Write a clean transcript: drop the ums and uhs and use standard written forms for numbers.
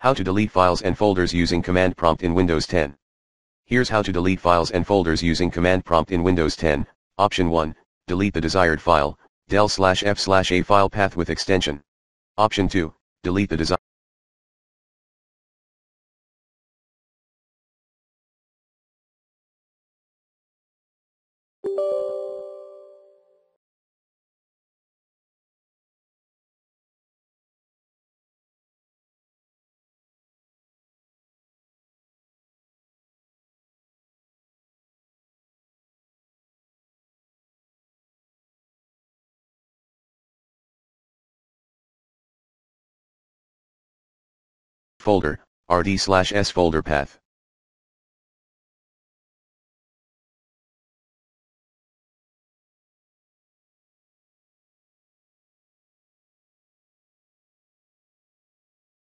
How to delete files and folders using Command Prompt in Windows 10. Here's how to delete files and folders using Command Prompt in Windows 10. Option 1, delete the desired file, del/f/a file path with extension. Option 2, delete the desired folder, rd/s folder path.